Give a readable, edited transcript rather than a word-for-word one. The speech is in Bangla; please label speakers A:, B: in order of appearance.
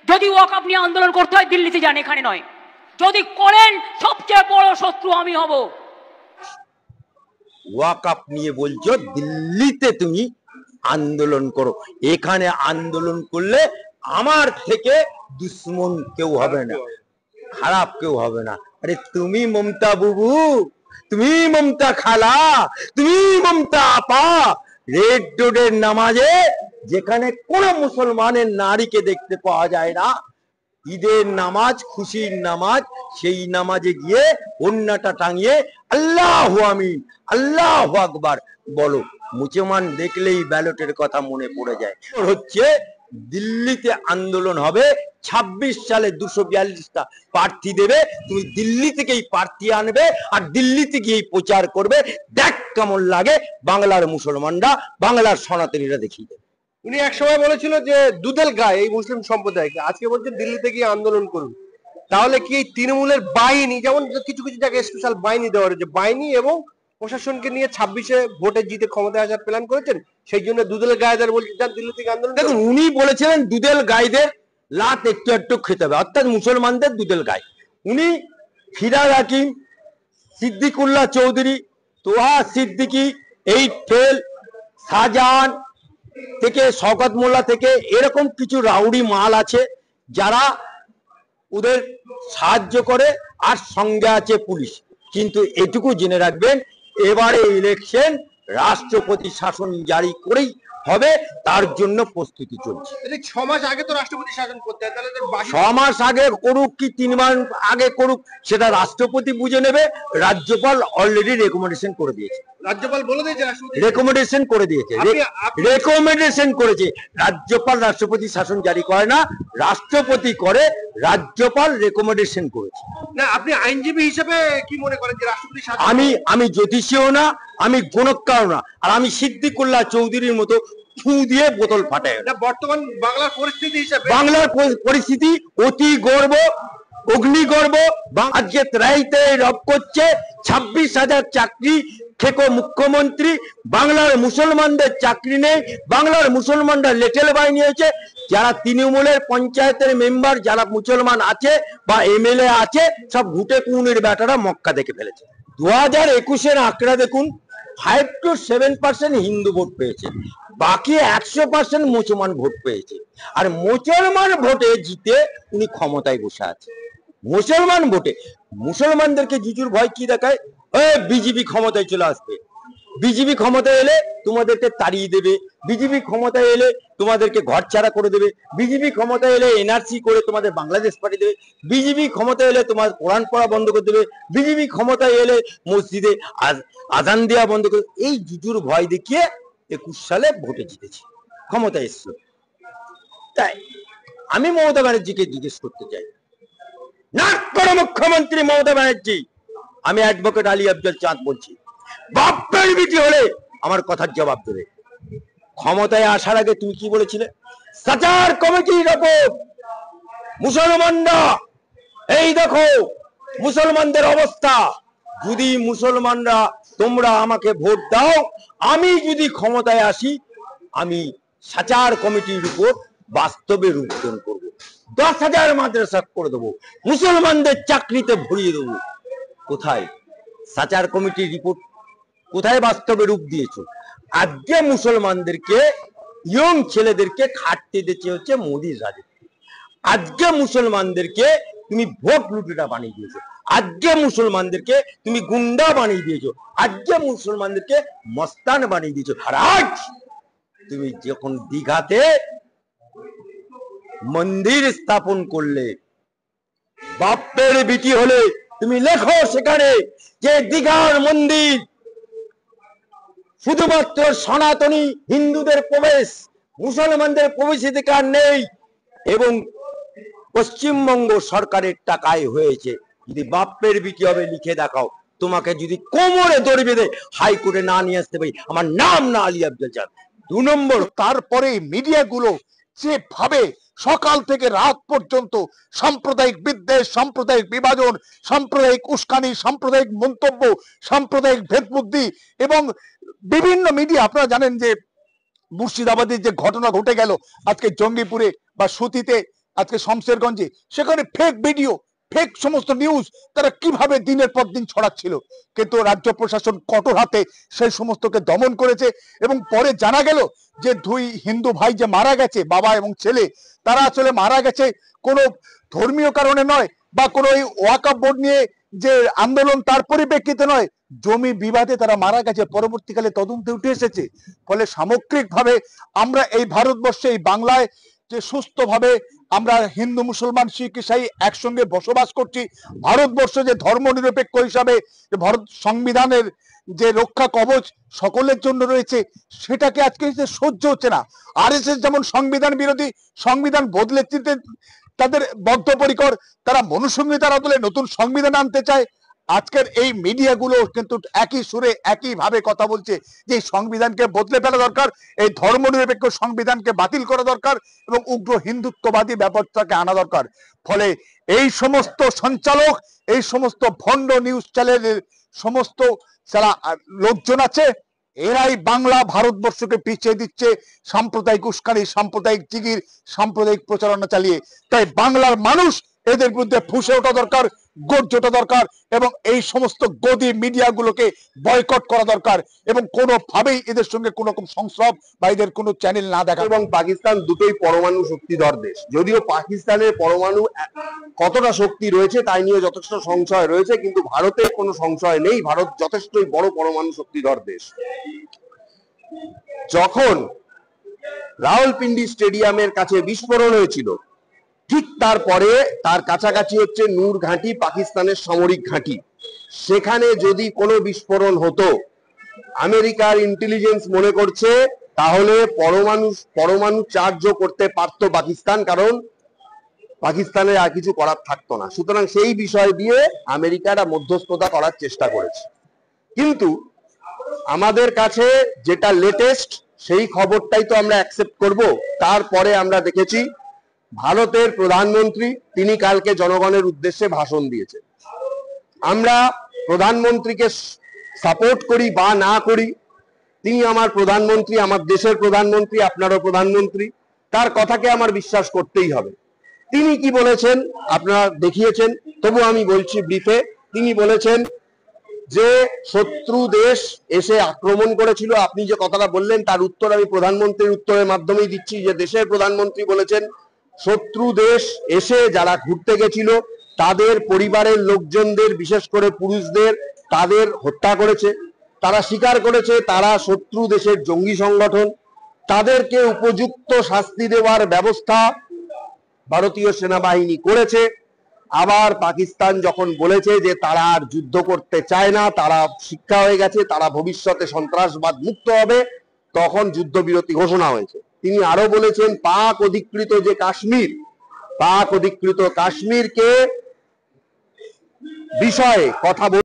A: যদি ওয়াকফ নিয়ে আন্দোলন করতে হয় দিল্লিতে যান, এখানে নয়। যদি করেন সবচেয়ে বড় শত্রু আমি হব।
B: ওয়াকফ নিয়ে বলছো দিল্লিতে তুমি আন্দোলন করো, এখানে আন্দোলন করলে আমার থেকে দুশ্মন কেউ হবে না, খারাপ কেউ হবে না। আরে তুমি মমতা বুবু, তুমি মমতা খালা, তুমি মমতা আপা রেড রোডের নামাজে যেখানে কোন মুসলমানের নারীকে দেখতে পাওয়া যায় না, ঈদের নামাজ, খুশির নামাজ, সেই নামাজে গিয়ে ওন্নাটা টাঙিয়ে আল্লাহু আমিন আল্লাহু আকবার বলো। মুসলমান দেখলেই ব্যালটের কথা মনে পড়ে যায়। হচ্ছে দিল্লিতে আন্দোলন হবে 26 সালে 242টা প্রার্থী দেবে, তুমি দিল্লি থেকেই প্রার্থী আনবে আর দিল্লিতে গিয়ে প্রচার করবে। দেখ কেমন লাগে বাংলার মুসলমানরা, বাংলার সনাতনীরা দেখিয়ে দেবে।
C: উনি একসময় বলেছিল যে দুধেল গায়ে এই মুসলিম সম্প্রদায়কে, আজকে বলছেন দিল্লিতে গিয়ে আন্দোলন করুন। তাহলে কি এই তৃণমূলের বাহিনী, যেমন কিছু কিছু জায়গায় স্পেশাল বাহিনী দেওয়া হয়েছে, বাহিনী এবং প্রশাসনকে নিয়ে 26-এ ভোটে জিতে ক্ষমতায় আসার প্ল্যান করেছেন, সেই জন্য দুধেল গায়েদের বলছেন যান দিল্লি থেকে আন্দোলন।
B: দেখুন, উনি বলেছিলেন দুধেল গাইদের লাত একটু একটু খেতে হবে, অর্থাৎ মুসলমানদের দুধেল গাই। উনি ফিরাদ হাকিম, সিদ্দিকুল্লাহ চৌধুরী, তোহা সিদ্দিকী, এই ফেল, শাহজাহান থেকে শওকত মোল্লা থেকে এরকম কিছু রাউডি মাল আছে যারা ওদের সাহায্য করে, আর সঙ্গে আছে পুলিশ। কিন্তু এটুকু জেনে রাখবেন, এবারে ইলেকশন রাষ্ট্রপতি শাসন জারি করেই হবে, তার জন্য প্রস্তুতি চলছে।
C: 6 মাস আগে তো রাষ্ট্রপতি শাসন করতে হয়, তাহলে
B: 6 মাস আগে করুক কি 3 মাস আগে করুক, সেটা রাষ্ট্রপতি বুঝে নেবে। রাজ্যপাল অলরেডি রেকমেন্ডেশন করে দিয়েছে,
C: রাজ্যপাল বলে দিয়েছে,
B: রেকমেন্ডেশন করে দিয়েছে, রেকমেন্ডেশন করেছে। রাজ্যপাল রাষ্ট্রপতি শাসন জারি করে না, রাষ্ট্রপতি করে, রাজ্যপাল রেকমেন্ডেশন করেছে।
C: না, আপনি আইনজীবী হিসেবে কি মনে করেন যে রাষ্ট্রপতি শাসন?
B: আমি জ্যোতিষীও না, আমি গণককারও না, আর আমি সিদ্দিকুল্লাহ চৌধুরীর মতো ফু দিয়ে বোতল ফাটায় না।
C: বর্তমান বাংলার পরিস্থিতি হিসেবে,
B: বাংলার পরিস্থিতি অতি গর্ব, অগ্নিগর্ব। আজকে ত্রাইতে রব করছে 26,000 চাকরি খেকো মুখ্যমন্ত্রী, বাংলার মুসলমানদের চাকরি নেই, বাংলার মুসলমানরা লেটেল বাহিনী হয়েছে। যারা তৃণমূলের পঞ্চায়েতের মেম্বার যারা মুসলমান আছে বা এমএলএ আছে, সব ঘুটে কুনের বেটারা মক্কা দেখে ফেলেছে। 2021-এর আঁকড়া দেখুন, 5 to 7% হিন্দু ভোট পেয়েছে, বাকি 100% মুসলমান ভোট পেয়েছে। আর মুসলমান ভোটে জিতে উনি ক্ষমতায় বসে আছে। মুসলমান ভোটে মুসলমানদেরকে জিজুর ভয় কি দেখায়, বিজেপি ক্ষমতায় চলে আসবে, বিজেপি ক্ষমতায় এলে তোমাদেরকে তাড়িয়ে দেবে, বিজেপি ক্ষমতায় এলে তোমাদেরকে ঘর ছাড়া করে দেবে, বিজেপি ক্ষমতায় এলে এনআরসি করে তোমাদের বাংলাদেশ পাঠিয়ে দেবে, বিজেপি ক্ষমতায় এলে তোমার কোরআন পড়া বন্ধ করে দেবে, বিজেপি ক্ষমতায় এলে মসজিদে আজান দেওয়া বন্ধ করে। এই জিজুর ভয় দেখিয়ে 21 সালে ভোটে জিতেছে, ক্ষমতায় এসছে। তাই আমি মমতা ব্যানার্জিকে জিজ্ঞেস করতে চাই, নাক করো মুখ্যমন্ত্রী মমতা ব্যানার্জি, আমি অ্যাডভোকেট আলী আফজল চাঁদ বলছি, বাপের বিটি হলে আমার কথার জবাব দেবে। ক্ষমতায় আসার আগে তুমি কি বলেছিলে? সাচার কমিটির রিপোর্ট, মুসলমানরা এই দেখো মুসলমানদের অবস্থা, যদি মুসলমানরা তোমরা আমাকে ভোট দাও, আমি যদি ক্ষমতায় আসি, আমি সাচার কমিটির রিপোর্ট বাস্তবে রূপদান করব, 10,000 মাদ্রাসা করে দেবো, মুসলমানদের চাকরিতে ভরিয়ে দেবো। কোথায় সাচার কমিটির রিপোর্ট, কোথায় বাস্তবে রূপ দিয়েছো? আজকে মুসলমানদেরকে, ইয়ং ছেলেদেরকে খাটতে দিচ্ছে হচ্ছে মোদির রাজত্ব। আজকে মুসলমানদেরকে তুমি ভোট লুটেরা বানিয়ে দিয়েছো, আজকে মুসলমানদেরকে তুমি গুন্ডা বানিয়ে দিয়েছো, আজকে মুসলমানদেরকে মস্তান বানিয়ে দিয়েছো। আর আজ তুমি যখন দীঘাতে মন্দির স্থাপন করলে, বাপের বিটি হলে তুমি লেখো সেখানে যে দীঘার মন্দির শুধুমাত্র সনাতনী হিন্দুদের প্রবেশ, মুসলমানদের প্রবেশাধিকার নেই, এবং পশ্চিমবঙ্গ সরকারের টাকায় হয়েছে। যদি বাপের বিটি হবে লিখে দেখাও, তোমাকে যদি কোমরে দড়ি বেঁধে হাইকোর্টে না নিয়ে আসতে পারি, আমার নাম না আলী আফজল চাঁদ।
D: 2 নম্বর, তারপরে মিডিয়াগুলো যেভাবে সকাল থেকে রাত পর্যন্ত সাম্প্রদায়িক বিদ্বেষ, সাম্প্রদায়িক বিভাজন, সাম্প্রদায়িক উস্কানি, সাম্প্রদায়িক মন্তব্য, সাম্প্রদায়িক ভেদবুদ্ধি, এবং বিভিন্ন মিডিয়া, আপনারা জানেন যে মুর্শিদাবাদের যে ঘটনা ঘটে গেল আজকে জঙ্গিপুরে বা সুতিতে, আজকে শমশেরগঞ্জে, সেখানে ফেক ভিডিও, ফেক সমস্ত নিউজ তারা কিভাবে দিনের পর দিন ছড়াচ্ছিল, কিন্তু রাজ্য প্রশাসন কঠোর হাতে সেই সমস্তকে দমন করেছে। এবং পরে জানা গেল যে দুই হিন্দু ভাই যে মারা গেছে, বাবা এবং ছেলে, তারা আসলে মারা গেছে কোনো ধর্মীয় কারণে নয়, বা কোনো এই ওয়াকফ বোর্ড নিয়ে যে আন্দোলন তার পরিপ্রেক্ষিতে নয়, জমি বিবাদে তারা মারা গেছে। পরবর্তীকালে তদন্তে উঠে এসেছে। ফলে সামগ্রিকভাবে আমরা এই ভারতবর্ষে, এই বাংলায় যে সুস্থভাবে আমরা হিন্দু মুসলমান শিখ ইসাই একসঙ্গে বসবাস করছি, ভারতবর্ষ যে ধর্ম নিরপেক্ষ হিসাবে ভারত সংবিধানের যে রক্ষা কবচ সকলের জন্য রয়েছে, সেটাকে আজকে সহ্য হচ্ছে না। আরএসএস যেমন সংবিধান বিরোধী, সংবিধান বদলে দিতে তাদের বদ্ধপরিকর, তারা মনুসংহিতার আদলে নতুন সংবিধান আনতে চায়। আজকের এই মিডিয়াগুলো কিন্তু একই সুরে একই ভাবে কথা বলছে যে এই সংবিধানকে বদলে ফেলা দরকার, এই ধর্মনিরপেক্ষ সংবিধানকে বাতিল করা দরকার এবং উগ্র হিন্দুত্ববাদী ব্যাপারটাকে আনা দরকার। ফলে এই সমস্ত সঞ্চালক, এই সমস্ত ভণ্ড নিউজ চ্যানেলের সমস্ত যারা লোকজন আছে, এরাই বাংলা ভারতবর্ষকে পিছিয়ে দিচ্ছে সাম্প্রদায়িক উস্কানি, সাম্প্রদায়িক জিগির, সাম্প্রদায়িক প্রচারণা চালিয়ে। তাই বাংলার মানুষ এদের বিরুদ্ধে ফুঁসে ওঠা দরকার, গর্জে ওঠা দরকার এবং এই সমস্ত গদি মিডিয়াগুলোকে বয়কট করা দরকার এবং কোনোভাবেই এদের সঙ্গে কোনো রকম সংস্রব বা এদের কোনো চ্যানেল না দেখা।
C: এবং পাকিস্তান দুটোই পরমাণু শক্তিধর দেশ। যদিও পাকিস্তানের পরমাণু কতটা শক্তি রয়েছে তাই নিয়ে যথেষ্ট সংশয় রয়েছে, কিন্তু ভারতের কোনো সংশয় নেই, ভারত যথেষ্টই বড় পরমাণু শক্তিধর দেশ। যখন রাওয়ালপিন্ডি স্টেডিয়ামের কাছে বিস্ফোরণ হয়েছিল, ঠিক তারপরে তার কাছাকাছি হচ্ছে নূর ঘাঁটি, পাকিস্তানের সামরিক ঘাঁটি। সেখানে যদি কোনো বিস্ফোরণ হতো, আমেরিকার ইন্টেলিজেন্স মনে করছে তাহলে পরমাণু চার্জও করতে পারতো পাকিস্তান, কারণ পাকিস্তানের আর কিছু করার থাকতো না। সুতরাং সেই বিষয় দিয়ে আমেরিকারা মধ্যস্থতা করার চেষ্টা করেছে। কিন্তু আমাদের কাছে যেটা লেটেস্ট, সেই খবরটাই তো আমরা অ্যাকসেপ্ট করব। তারপরে আমরা দেখেছি ভারতের প্রধানমন্ত্রী, তিনি কালকে জনগণের উদ্দেশ্যে ভাষণ দিয়েছেন। আমরা প্রধানমন্ত্রীকে সাপোর্ট করি বা না করি, তিনি আমার প্রধানমন্ত্রী, আমার দেশের প্রধানমন্ত্রী, আপনারও প্রধানমন্ত্রী, তার কথাকে আমার বিশ্বাস করতেই হবে। তিনি কি বলেছেন আপনারা দেখিয়েছেন, তবু আমি বলছি ব্রিফে। তিনি বলেছেন যে শত্রু দেশ এসে আক্রমণ করেছিল। আপনি যে কথাটা বললেন তার উত্তর আমি প্রধানমন্ত্রীর উত্তরের মাধ্যমেই দিচ্ছি, যে দেশের প্রধানমন্ত্রী বলেছেন শত্রু দেশ এসে যারা ঘুরতে গেছিল তাদের পরিবারের লোকজনদের, বিশেষ করে পুরুষদের, তাদের হত্যা করেছে। তারা স্বীকার করেছে তারা শত্রু দেশের জঙ্গি সংগঠন। তাদেরকে উপযুক্ত শাস্তি দেওয়ার ব্যবস্থা ভারতীয় সেনাবাহিনী করেছে। আবার পাকিস্তান যখন বলেছে যে তারা আর যুদ্ধ করতে চায় না, তারা শিক্ষা হয়ে গেছে, তারা ভবিষ্যতে সন্ত্রাসবাদ মুক্ত হবে, তখন যুদ্ধবিরতি ঘোষণা হয়েছে। তিনি আরো বলেছেন পাক অধিকৃত যে কাশ্মীর, পাক অধিকৃত কাশ্মীরকে বিষয়ে কথা